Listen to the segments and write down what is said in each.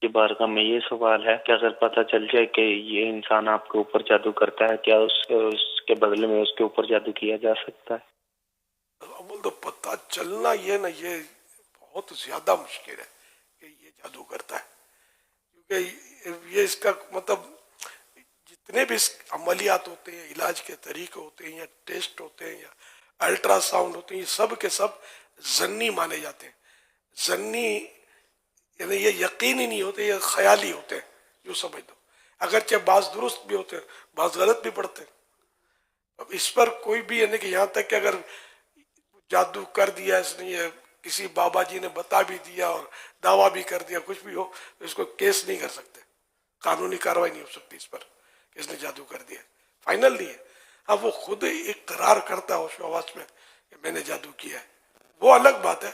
کی بارگاہ میں یہ سوال ہے کہ اگر پتہ چل جائے کہ یہ انسان آپ کے اوپر جادو کرتا ہے، کیا اس کے بدلے میں اس کے اوپر جادو کیا جا سکتا ہے؟ اول تو پتہ چلنا یہ بہت زیادہ مشکل ہے کہ یہ جادو کرتا ہے، کیونکہ یہ اس کا مطلب جتنے بھی عملیات ہوتے ہیں، علاج کے طریقے ہوتے ہیں یا ٹیسٹ ہوتے ہیں یا الٹرا ساؤنڈ ہوتے ہیں، یہ سب کے سب ضنی مانے جاتے ہیں۔ ضنی یعنی یہ یقینی نہیں ہوتے، یہ خیالی ہوتے ہیں، جو سمجھ دو، اگرچہ بعض درست بھی ہوتے ہیں، بعض غلط بھی پڑتے ہیں۔ اب اس پر کوئی بھی یعنی کہ یہاں تک کہ اگر جادو کر دیا اس نے، یہ کسی بابا جی نے بتا بھی دیا اور دعویٰ بھی کر دیا، کچھ بھی ہو، تو اس کو کیس نہیں کر سکتے، قانونی کارروائی نہیں ہو سکتی اس پر کہ اس نے جادو کر دیا، فائنل نہیں ہے۔ ہاں وہ خود اقرار کرتا ہے ہوش و حواس میں کہ میں نے جادو کیا ہے، وہ الگ بات ہے،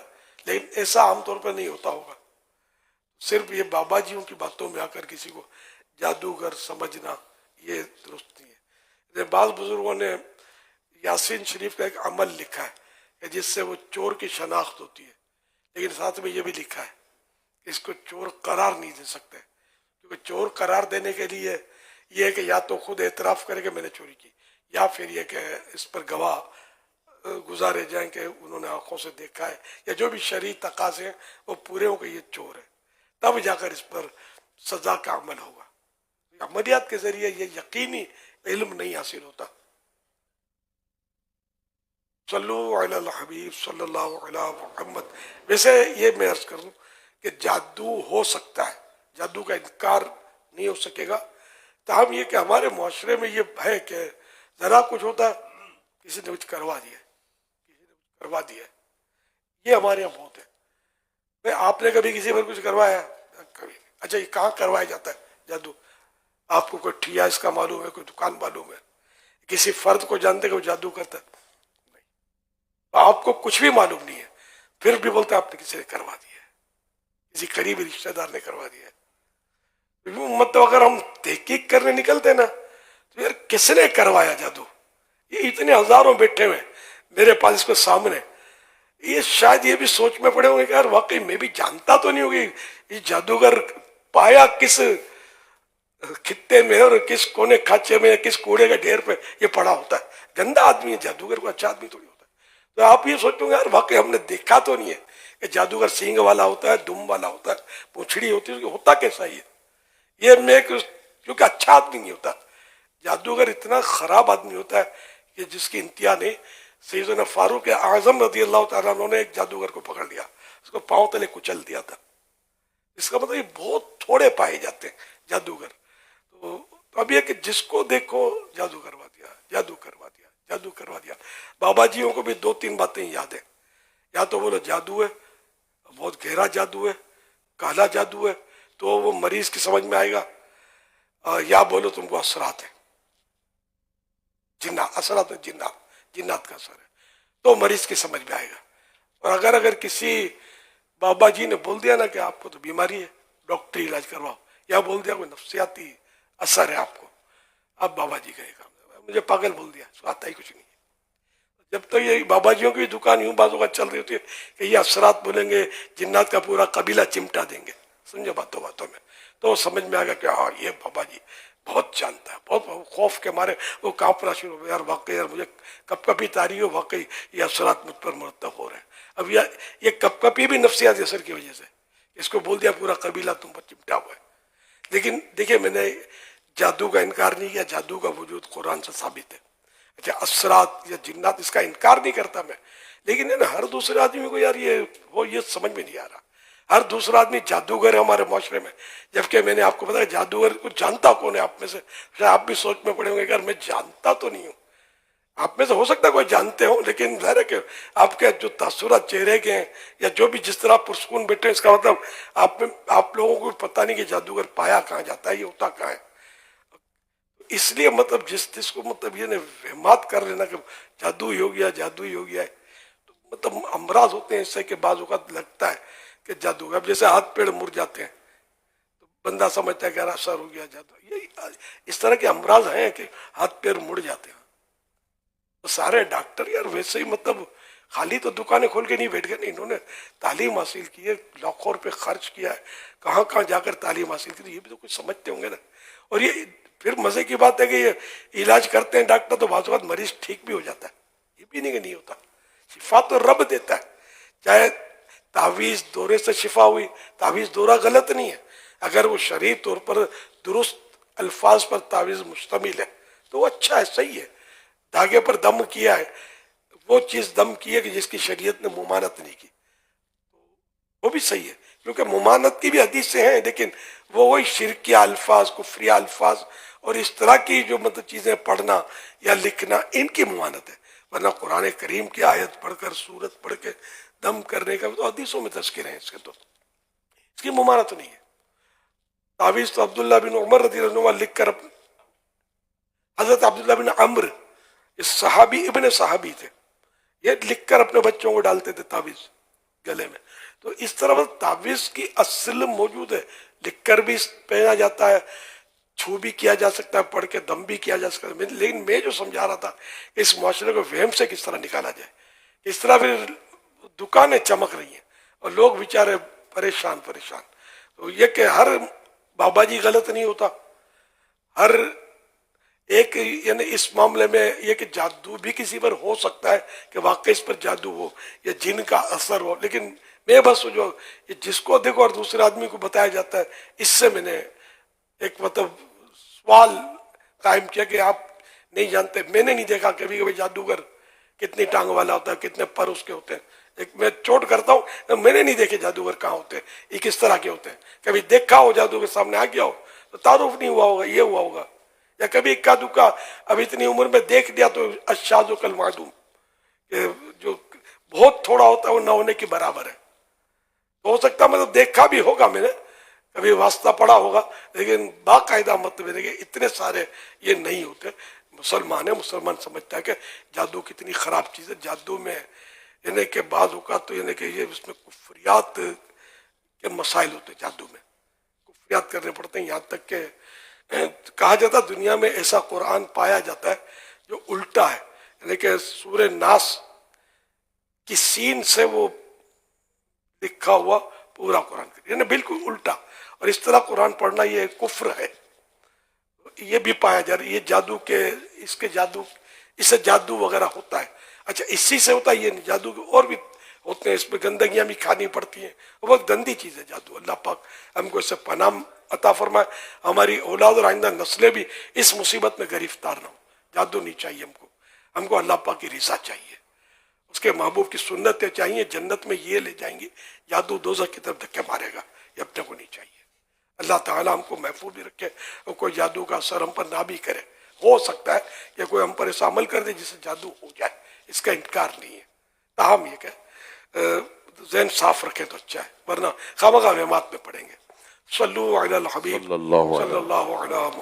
لیکن ایسا عام طور پر نہیں ہوتا ہوگا۔ صرف یہ بابا جیوں کی باتوں میں آ کر کسی کو جادوگر سمجھنا یہ درست نہیں ہے۔ بعض بزرگوں نے یاسین شریف کا ایک عمل لکھا ہے کہ جس سے وہ چور کی شناخت ہوتی ہے، لیکن ساتھ میں یہ بھی لکھا ہے کہ اس کو چور قرار نہیں دے سکتے، کیونکہ چور قرار دینے کے لیے یہ ہے کہ یا تو خود اعتراف کرے کہ میں نے چوری کی، یا پھر یہ کہ اس پر گواہ گزارے جائیں کہ انہوں نے آنکھوں سے دیکھا ہے، یا جو بھی شرعی تقاضے ہیں وہ پورے ہوں کہ یہ چور ہے، تب جا کر اس پر سزا کا عمل ہوگا۔ عملیات کے ذریعے یہ یقینی علم نہیں حاصل ہوتا۔ صلو علی الحبیب صلی اللہ علیہ محمد۔ ویسے یہ میں عرض کروں کہ جادو ہو سکتا ہے، جادو کا انکار نہیں ہو سکے گا، تاہم یہ کہ ہمارے معاشرے میں یہ ہے کہ ذرا کچھ ہوتا ہے کسی نے کچھ کروا دیا، کسی نے کچھ کروا دیا، یہ ہمارے یہاں بہت ہے۔ بھائی آپ نے کبھی کسی پر کچھ کروایا؟ کبھی نہیں۔ اچھا یہ کہاں کروایا جاتا ہے جادو؟ آپ کو کوئی ٹھیا اس کا معلوم ہے، کوئی دکان معلوم ہے، کسی فرد کو جانتے کہ وہ جادو کرتا ہے؟ آپ کو کچھ بھی معلوم نہیں ہے، پھر بھی بولتے آپ نے کسی نے کروا دیا ہے، کسی قریبی رشتہ دار نے کروا دیا ہے۔ مطلب اگر ہم تحقیق کرنے نکلتے نا تو یار کس نے کروایا جادو؟ یہ اتنے ہزاروں بیٹھے ہوئے میرے پاس اس کو سامنے، یہ شاید یہ بھی سوچ میں پڑے ہوں گے کہ یار واقعی میں بھی جانتا تو نہیں ہوگی یہ جادوگر پایا کس خطے میں اور کس کونے کھانچے میں، کس کوڑے کے ڈھیر پہ یہ پڑا ہوتا ہے۔ گندا آدمی ہے جادوگر، کو اچھا آدمی تھوڑی ہوتا ہے۔ تو آپ یہ سوچو گے یار واقعی ہم نے دیکھا تو نہیں ہے کہ جادوگر سینگ والا ہوتا ہے، دم والا ہوتا ہے، پوچھڑی ہوتی ہے، ہوتا کیسا ہی ہے؟ یہ میں کیونکہ اچھا آدمی نہیں ہوتا، جادوگر اتنا خراب آدمی ہوتا ہے کہ جس کی انتہا نہیں۔ سیدنا فاروق اعظم رضی اللہ تعالیٰ عنہ نے ایک جادوگر کو پکڑ لیا، اس کو پاؤں تلے کچل دیا تھا۔ اس کا مطلب یہ بہت تھوڑے پائے جاتے ہیں جادوگر۔ تو اب یہ کہ جس کو دیکھو جادو کروا دیا، جادو کروا دیا، جادو کروا دیا۔ بابا جیوں کو بھی دو تین باتیں یاد ہیں، یا تو بولو جادو ہے، بہت گہرا جادو ہے، کالا جادو ہے، تو وہ مریض کی سمجھ میں آئے گا، یا بولو تم کو اثرات ہیں، جنات، اثرات جنات کا اثر ہے، تو مریض کی سمجھ میں آئے گا۔ اور اگر کسی بابا جی نے بول دیا نا کہ آپ کو تو بیماری ہے، ڈاکٹری علاج کرواؤ، یا بول دیا کوئی نفسیاتی اثر ہے آپ کو، اب بابا جی کا یہ کام، مجھے پاگل بول دیا، اس کو آتا ہی کچھ نہیں ہے۔ جب تک یہ بابا جیوں کی دکان یوں بازوں کا چل رہی ہوتی ہے کہ یہ اثرات بولیں گے، جنات کا پورا قبیلہ چمٹا دیں گے، سمجھو باتوں میں، تو سمجھ میں آ گیا کہ ہاں یہ بابا جی بہت جانتا ہے، بہت خوف کے مارے وہ کانپنا شروع ہو گیا، یار واقعی یار مجھے کب کبھی تاری ہو، واقعی یہ اثرات مجھ پر مرتب ہو رہے ہیں۔ اب یہ کب کبھی بھی نفسیاتی اثر کی وجہ سے، اس کو بول دیا پورا قبیلہ تم پر چمٹا ہوا ہے۔ لیکن دیکھیے میں نے جادو کا انکار نہیں کیا، جادو کا وجود قرآن سے ثابت ہے۔ اچھا اثرات یا جنات اس کا انکار نہیں کرتا میں، لیکن ہر دوسرے آدمی کو یار یہ سمجھ میں نہیں آ رہا، ہر دوسرا آدمی جادوگر ہے ہمارے معاشرے میں، جبکہ میں نے آپ کو بتایا جادوگر کو جانتا کون ہے آپ میں سے؟ آپ بھی سوچ میں پڑے ہوں گے کہ یار میں جانتا تو نہیں ہوں۔ آپ میں سے ہو سکتا ہے کوئی جانتے ہوں، لیکن ظاہر ہے کہ آپ کے جو تاثرات چہرے کے ہیں یا جو بھی جس طرح پرسکون بیٹھے ہیں، اس کا مطلب آپ لوگوں کو پتہ نہیں کہ جادوگر پایا کہاں جاتا ہے، یہ ہوتا کہاں ہے۔ اس لیے مطلب جس کو مطلب یہ وہمات کر لینا کہ جادو ہی ہو گیا، جادو ہی ہو گیا ہے، تو مطلب امراض ہوتے ہیں اس سے کہ بعض اوقات لگتا ہے کہ جادو، اب جیسے ہاتھ پیڑ مر جاتے ہیں تو بندہ سمجھتا ہے کہ اثر ہو گیا جادو، یہ اس طرح کے امراض ہیں کہ ہاتھ پیر مڑ جاتے ہیں۔ تو سارے ڈاکٹر یار ویسے ہی مطلب خالی تو دکانیں کھول کے نہیں بیٹھ گئے، نہیں، انہوں نے تعلیم حاصل کی ہے، لاکھوں روپے خرچ کیا ہے، کہاں کہاں جا کر تعلیم حاصل کی، تو یہ بھی تو کچھ سمجھتے ہوں گے نا۔ اور یہ پھر مزے کی بات ہے کہ یہ علاج کرتے ہیں ڈاکٹر تو بعض اوقات مریض ٹھیک بھی ہو جاتا ہے، یہ بھی نہیں کہ نہیں ہوتا، شفا تو رب دیتا ہے۔ چاہے تعویذ دورے سے شفا ہوئی، تعویذ دورہ غلط نہیں ہے، اگر وہ شرعی طور پر درست الفاظ پر تعویذ مشتمل ہے تو وہ اچھا ہے، صحیح ہے۔ دھاگے پر دم کیا ہے، وہ چیز دم کی ہے کہ جس کی شریعت نے ممانعت نہیں کی، وہ بھی صحیح ہے، کیونکہ ممانعت کی بھی حدیثیں ہیں، لیکن وہی شرکیہ الفاظ، کفریہ الفاظ اور اس طرح کی جو مطلب چیزیں پڑھنا یا لکھنا، ان کی ممانعت ہے، ورنہ قرآن کریم کی آیت پڑھ کر، سورت پڑھ کے دم کرنے کا تو حدیثوں میں تذکرے ہیں، اس کے تو اس کی ممانعت نہیں ہے۔ تعویذ تو عبداللہ بن عمر رضی اللہ عنہ لکھ کر حضرت عبداللہ بن عمر، اس صحابی ابن صحابی تھے، یہ لکھ کر اپنے بچوں کو ڈالتے تھے تعویذ گلے میں۔ تو اس طرح تعویذ کی اصل موجود ہے، لکھ کر بھی پہنا جاتا ہے، چھو بھی کیا جا سکتا ہے، پڑھ کے دم بھی کیا جا سکتا ہے، لیکن میں جو سمجھا رہا تھا اس معاشرے کو وہم سے کس طرح نکالا جائے، اس طرح پھر دکانیں چمک رہی ہیں اور لوگ بیچارے پریشان۔ تو یہ کہ ہر بابا جی غلط نہیں ہوتا، ہر ایک یعنی اس معاملے میں یہ کہ جادو بھی کسی پر ہو سکتا ہے کہ واقعی اس پر جادو ہو یا جن کا اثر ہو، لیکن میں بس جو جس کو دیکھو اور دوسرے آدمی کو بتایا جاتا ہے، اس سے میں نے ایک مطلب سوال قائم کیا کہ آپ نہیں جانتے، میں نے نہیں دیکھا کبھی کبھی جادوگر کتنی ٹانگ والا ہوتا ہے، کتنے پر اس کے ہوتے ہیں۔ ایک میں چوٹ کرتا ہوں، میں نے نہیں دیکھے جادوگر کہاں ہوتے ہیں، یہ کس طرح کے ہوتے ہیں، کبھی دیکھا ہو جادوگر سامنے آ گیا ہو تو تعارف نہیں ہوا ہوگا، یہ ہوا ہوگا، یا کبھی اکا دکا اب اتنی عمر میں دیکھ لیا تو الشاذ کالمعدوم، کہ جو بہت تھوڑا ہوتا ہے وہ نہ ہونے کے برابر ہے۔ تو ہو سکتا ہے مطلب دیکھا بھی ہوگا، میں نے کبھی واسطہ پڑا ہوگا، لیکن باقاعدہ مطلب ہے کہ اتنے سارے یہ نہیں ہوتے۔ مسلمان ہے، مسلمان سمجھتا ہے کہ جادو کتنی خراب چیز ہے، جادو میں یعنی کہ بعض اوقات تو یعنی کہ یہ اس میں کفریات کے مسائل ہوتے ہیں، جادو میں کفریات کرنے پڑتے ہیں، یہاں تک کہ کہا جاتا ہے دنیا میں ایسا قرآن پایا جاتا ہے جو الٹا ہے، یعنی کہ سورہ ناس کی سین سے وہ لکھا ہوا پورا قرآن، یعنی بالکل الٹا، اور اس طرح قرآن پڑھنا یہ کفر ہے، یہ بھی پایا جا رہا ہے۔ یہ جادو کے اس سے جادو وغیرہ ہوتا ہے، اچھا اسی سے ہوتا ہے، یہ جادو کے اور بھی ہوتے ہیں، اس میں گندگیاں بھی کھانی پڑتی ہیں، وہ بہت گندی چیز ہے جادو۔ اللہ پاک ہم کو اس سے پناہ عطا فرمائے، ہماری اولاد اور آئندہ نسلیں بھی اس مصیبت میں گرفتار نہ ہو۔ جادو نہیں چاہیے ہم کو اللہ پاک کی رضا چاہیے، اس کے محبوب کی سنتیں چاہیے، جنت میں یہ لے جائیں گی، جادو دوزخ کی طرف دھکے مارے گا، یہ اپنے کو نہیں چاہیے۔ اللہ تعالیٰ ہم کو محفوظ بھی رکھے اور کوئی جادو کا اثر ہم پر نہ بھی کرے۔ ہو سکتا ہے کہ کوئی ہم پر ایسا عمل کر دے جس سے جادو ہو جائے، اس کا انکار نہیں ہے، تاہم یہ کہ ذہن صاف رکھیں تو اچھا ہے، ورنہ خواہ مخواہ وہمات میں پڑیں گے۔ صلو علی الحبیب صلی اللہ علیہ